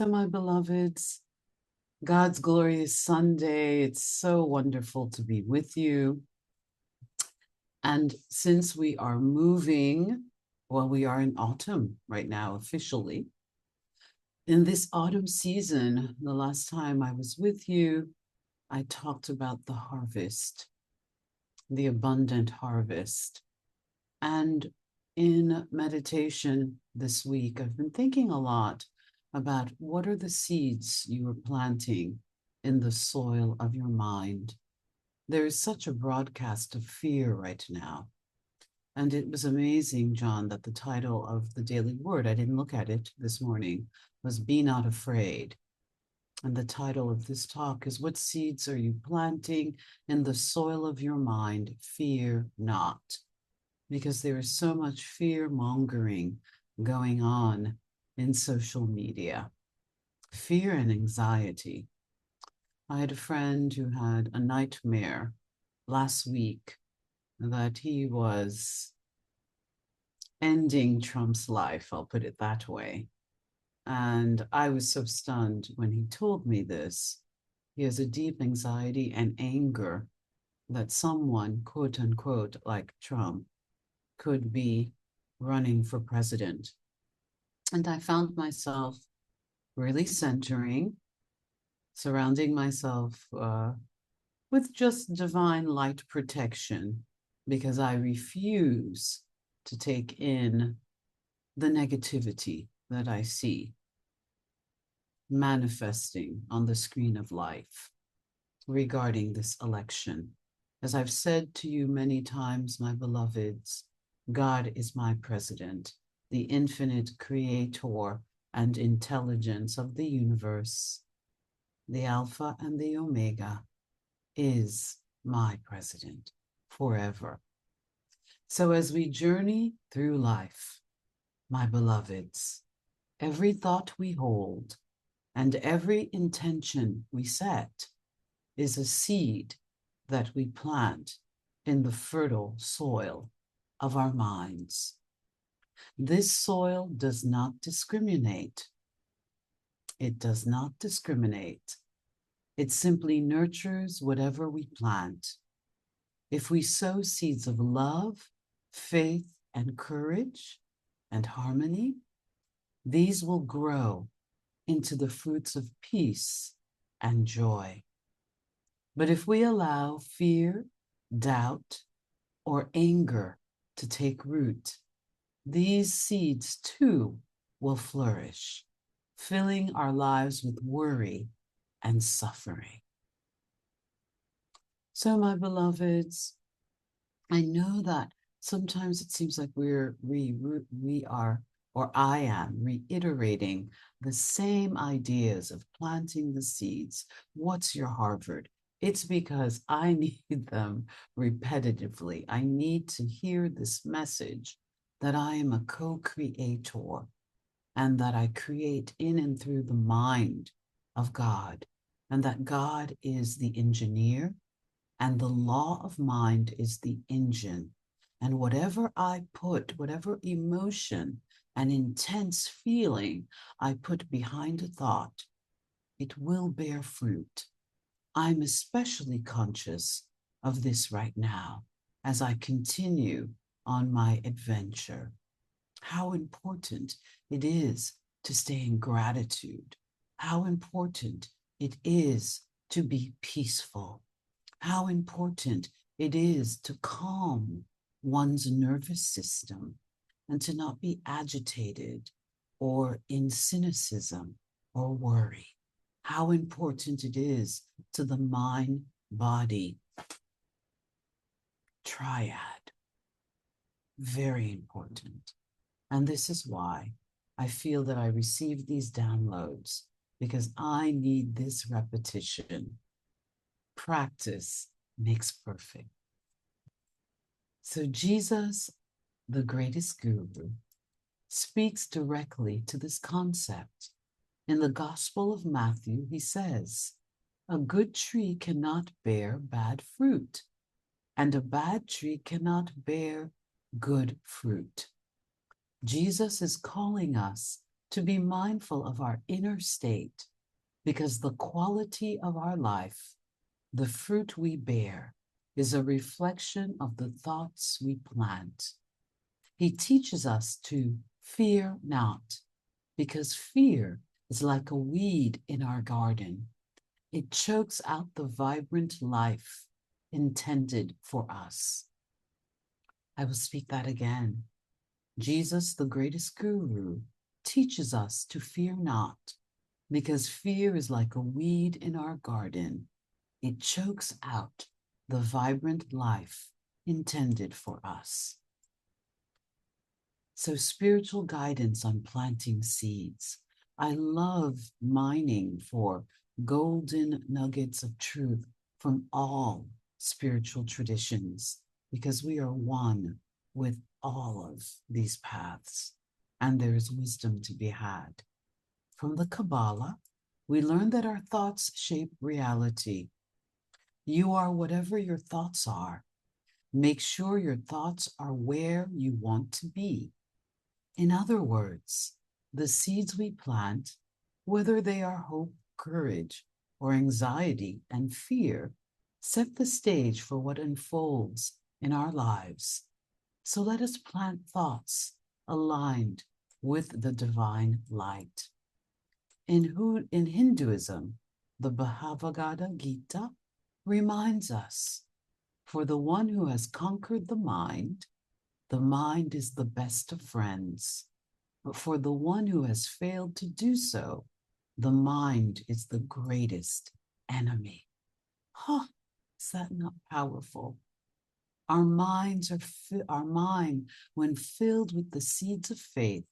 So, my beloveds, God's glorious Sunday. It's so wonderful to be with you. And since we are moving, well, we are in autumn right now, officially. In this autumn season, the last time I was with you, I talked about the harvest, the abundant harvest. And in meditation this week, I've been thinking a lot about what are the seeds you are planting in the soil of your mind. There is such a broadcast of fear right now. And it was amazing, John, that the title of the Daily Word, I didn't look at it this morning, was Be Not Afraid. And the title of this talk is What Seeds Are You Planting in the Soil of Your Mind? Fear Not. Because there is so much fear mongering going on in social media, fear and anxiety. I had a friend who had a nightmare last week that he was ending Trump's life, I'll put it that way. And I was so stunned when he told me this. He has a deep anxiety and anger that someone, quote unquote, like Trump, could be running for president. And I found myself really centering, surrounding myself with just divine light protection, because I refuse to take in the negativity that I see manifesting on the screen of life regarding this election. As I've said to you many times, my beloveds, God is my president, the infinite creator and intelligence of the universe. The Alpha and the Omega is my president forever. So as we journey through life, my beloveds, every thought we hold and every intention we set is a seed that we plant in the fertile soil of our minds. This soil does not discriminate. It does not discriminate. It simply nurtures whatever we plant. If we sow seeds of love, faith, and courage, and harmony, these will grow into the fruits of peace and joy. But if we allow fear, doubt, or anger to take root, these seeds too will flourish, filling our lives with worry and suffering. So, my beloveds, I know that sometimes it seems like we are, or I am, reiterating the same ideas of planting the seeds. What's your Harvard? It's because I need them repetitively. I need to hear this message that I am a co-creator and that I create in and through the mind of God, and that God is the engineer and the law of mind is the engine. And whatever I put, whatever emotion and intense feeling I put behind a thought, it will bear fruit. I'm especially conscious of this right now as I continue on my adventure. How important it is to stay in gratitude. How important it is to be peaceful. How important it is to calm one's nervous system and to not be agitated or in cynicism or worry. How important it is to the mind-body triad. Very important. And this is why I feel that I receive these downloads, because I need this repetition. Practice makes perfect. So Jesus, the greatest guru, speaks directly to this concept. In the Gospel of Matthew, he says, a good tree cannot bear bad fruit, and a bad tree cannot bear good fruit. Jesus is calling us to be mindful of our inner state, because the quality of our life, the fruit we bear, is a reflection of the thoughts we plant. He teaches us to fear not, because fear is like a weed in our garden. It chokes out the vibrant life intended for us. I will speak that again. Jesus, the greatest guru, teaches us to fear not, because fear is like a weed in our garden. It chokes out the vibrant life intended for us. So, spiritual guidance on planting seeds. I love mining for golden nuggets of truth from all spiritual traditions, because we are one with all of these paths, and there is wisdom to be had. From the Kabbalah, we learn that our thoughts shape reality. You are whatever your thoughts are. Make sure your thoughts are where you want to be. In other words, the seeds we plant, whether they are hope, courage, or anxiety and fear, set the stage for what unfolds in our lives. So let us plant thoughts aligned with the divine light. In Hinduism, the Bhagavad Gita reminds us, for the one who has conquered the mind is the best of friends. But for the one who has failed to do so, the mind is the greatest enemy. Huh, is that not powerful? Our mind, when filled with the seeds of faith,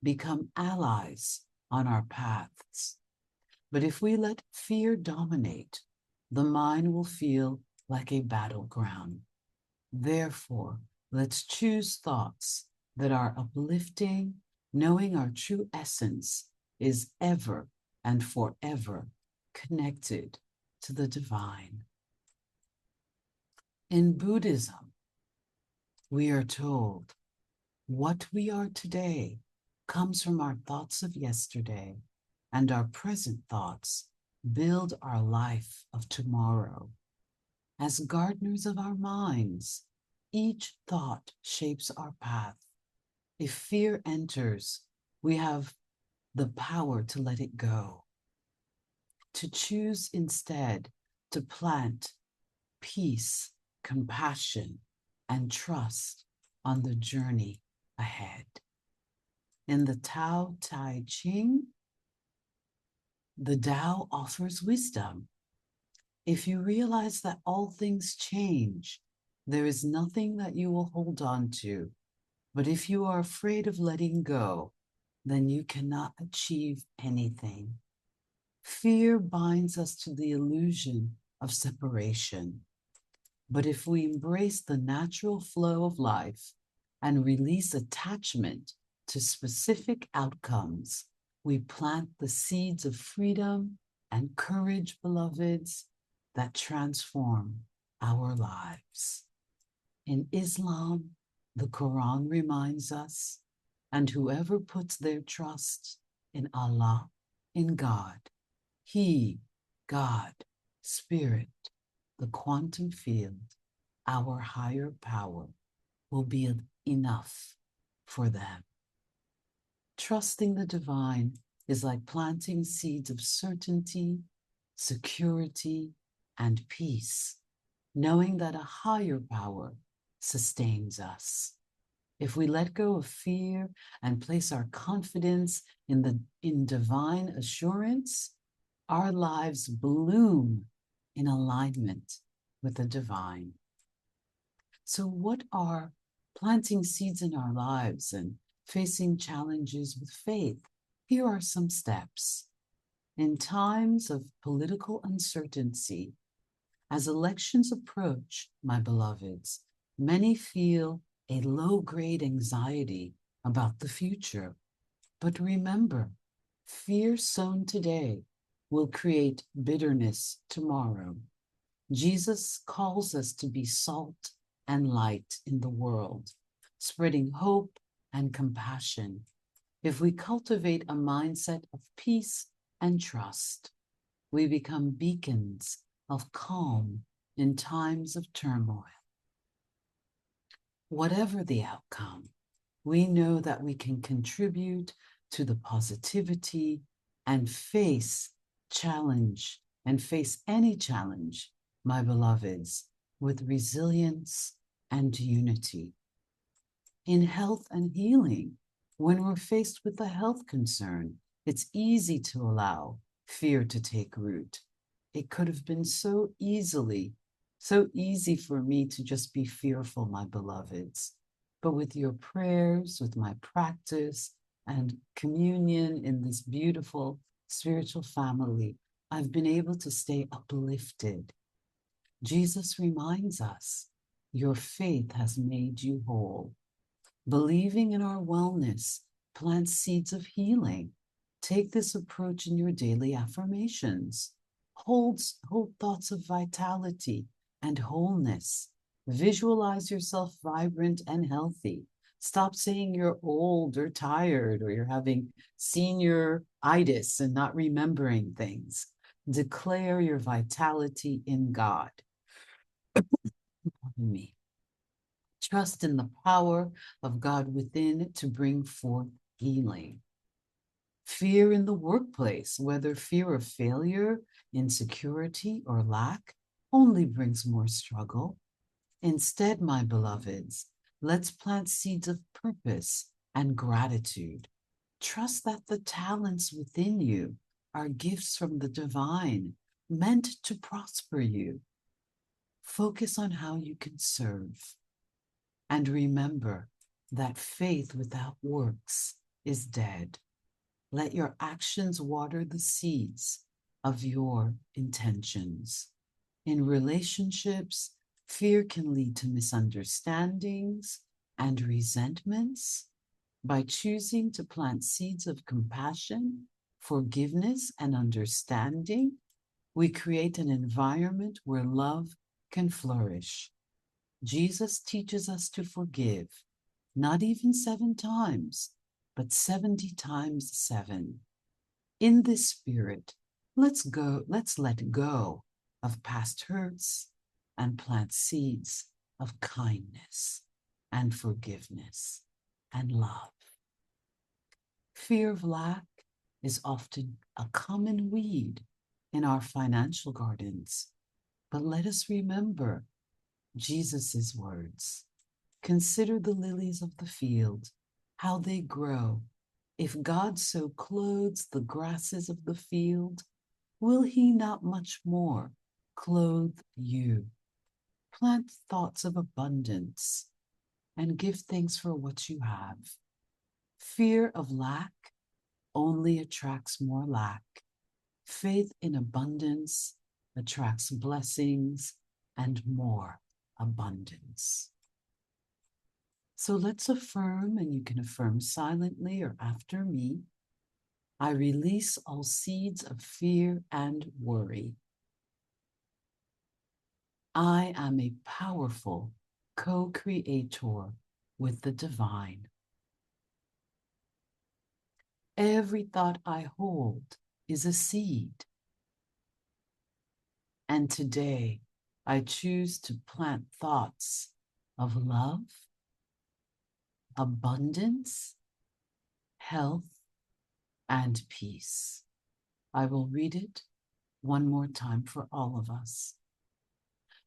become allies on our paths. But if we let fear dominate, the mind will feel like a battleground. Therefore, let's choose thoughts that are uplifting, knowing our true essence is ever and forever connected to the divine. In Buddhism, we are told what we are today comes from our thoughts of yesterday, and our present thoughts build our life of tomorrow. As gardeners of our minds, each thought shapes our path. If fear enters, we have the power to let it go, to choose instead to plant peace, compassion, and trust on the journey ahead. In the Tao Te Ching, the Tao offers wisdom. If you realize that all things change, there is nothing that you will hold on to. But if you are afraid of letting go, then you cannot achieve anything. Fear binds us to the illusion of separation. But if we embrace the natural flow of life and release attachment to specific outcomes, we plant the seeds of freedom and courage, beloveds, that transform our lives. In Islam, the Quran reminds us, and whoever puts their trust in Allah, in God, He, God, Spirit, the quantum field, our higher power, will be enough for them. Trusting the divine is like planting seeds of certainty, security, and peace, knowing that a higher power sustains us. If we let go of fear and place our confidence in divine assurance, our lives bloom in alignment with the divine. So what are planting seeds in our lives and facing challenges with faith? Here are some steps. In times of political uncertainty, as elections approach, my beloveds, many feel a low-grade anxiety about the future. But remember, fear sown today will create bitterness tomorrow. Jesus calls us to be salt and light in the world, spreading hope and compassion. If we cultivate a mindset of peace and trust, we become beacons of calm in times of turmoil. Whatever the outcome, we know that we can contribute to the positivity and face any challenge, my beloveds, with resilience and unity. In health and healing, when we're faced with a health concern, it's easy to allow fear to take root. It could have been so easy for me to just be fearful, my beloveds. But with your prayers, with my practice and communion in this beautiful spiritual family, I've been able to stay uplifted. Jesus reminds us, your faith has made you whole. Believing in our wellness plants seeds of healing. Take this approach in your daily affirmations. Hold thoughts of vitality and wholeness. Visualize yourself vibrant and healthy. Stop saying you're old or tired or you're having senioritis and not remembering things. Declare your vitality in God. Pardon me. Trust in the power of God within to bring forth healing. Fear in the workplace, whether fear of failure, insecurity, or lack, only brings more struggle. Instead, my beloveds, let's plant seeds of purpose and gratitude. Trust that the talents within you are gifts from the divine, meant to prosper you. Focus on how you can serve. And remember that faith without works is dead. Let your actions water the seeds of your intentions. In relationships, fear can lead to misunderstandings and resentments. By choosing to plant seeds of compassion, forgiveness, and understanding, we create an environment where love can flourish. Jesus teaches us to forgive, not even 7 times, but 70 times 7. In this spirit, let's let go of past hurts and plant seeds of kindness and forgiveness and love. Fear of lack is often a common weed in our financial gardens, but let us remember Jesus' words. Consider the lilies of the field, how they grow. If God so clothes the grasses of the field, will he not much more clothe you? Plant thoughts of abundance and give thanks for what you have. Fear of lack only attracts more lack. Faith in abundance attracts blessings and more abundance. So let's affirm, and you can affirm silently or after me. I release all seeds of fear and worry. I am a powerful co-creator with the divine. Every thought I hold is a seed. And today, I choose to plant thoughts of love, abundance, health, and peace. I will read it one more time for all of us.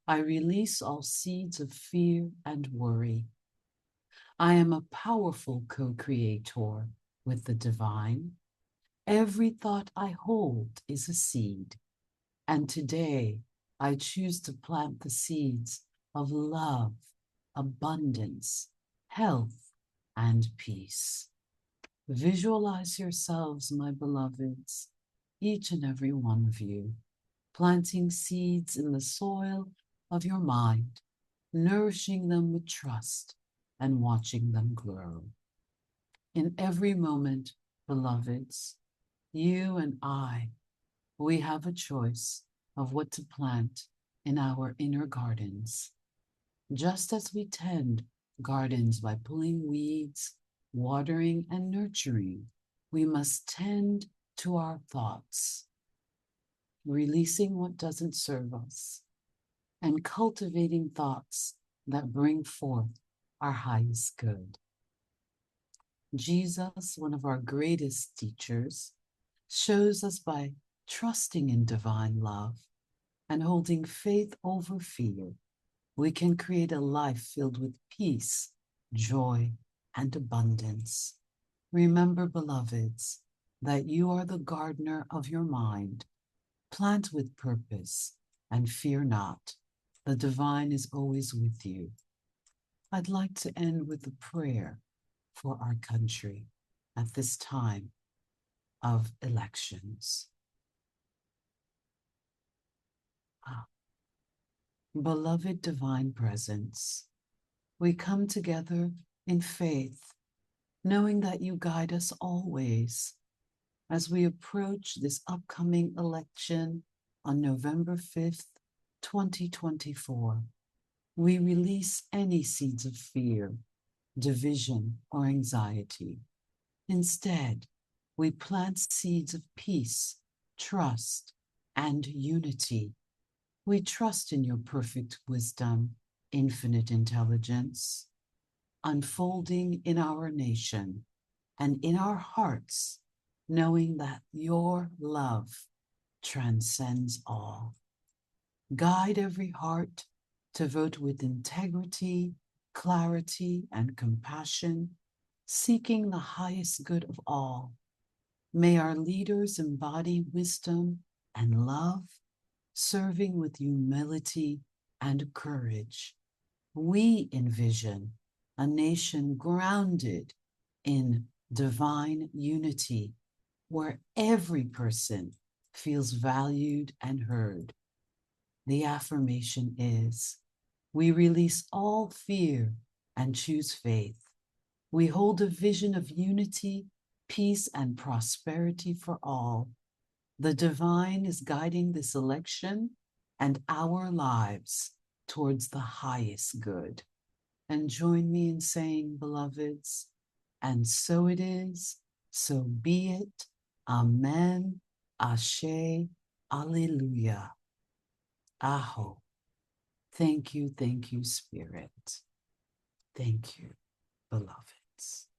I release all seeds of fear and worry. I am a powerful co-creator with the divine. Every thought I hold is a seed. And today, I choose to plant the seeds of love, abundance, health, and peace. Visualize yourselves, my beloveds, each and every one of you, planting seeds in the soil of your mind, nourishing them with trust and watching them grow. In every moment, beloveds, you and I, we have a choice of what to plant in our inner gardens. Just as we tend gardens by pulling weeds watering and nurturing, we must tend to our thoughts, releasing what doesn't serve us, and cultivating thoughts that bring forth our highest good. Jesus, one of our greatest teachers, shows us by trusting in divine love and holding faith over fear, we can create a life filled with peace, joy, and abundance. Remember, beloveds, that you are the gardener of your mind. Plant with purpose and fear not. The divine is always with you. I'd like to end with a prayer for our country at this time of elections. Beloved divine presence, we come together in faith, knowing that you guide us always as we approach this upcoming election on November 5th, 2024. We release any seeds of fear, division, or anxiety. Instead, we plant seeds of peace, trust, and unity. We trust in your perfect wisdom, infinite intelligence, unfolding in our nation and in our hearts, knowing that your love transcends all. Guide every heart to vote with integrity, clarity, and compassion, seeking the highest good of all. May our leaders embody wisdom and love, serving with humility and courage. We envision a nation grounded in divine unity, where every person feels valued and heard. The affirmation is, we release all fear and choose faith. We hold a vision of unity, peace, and prosperity for all. The divine is guiding this election and our lives towards the highest good. And join me in saying, beloveds, and so it is, so be it. Amen. Ashe. Alleluia. Aho. Thank you, Spirit. Thank you, beloveds.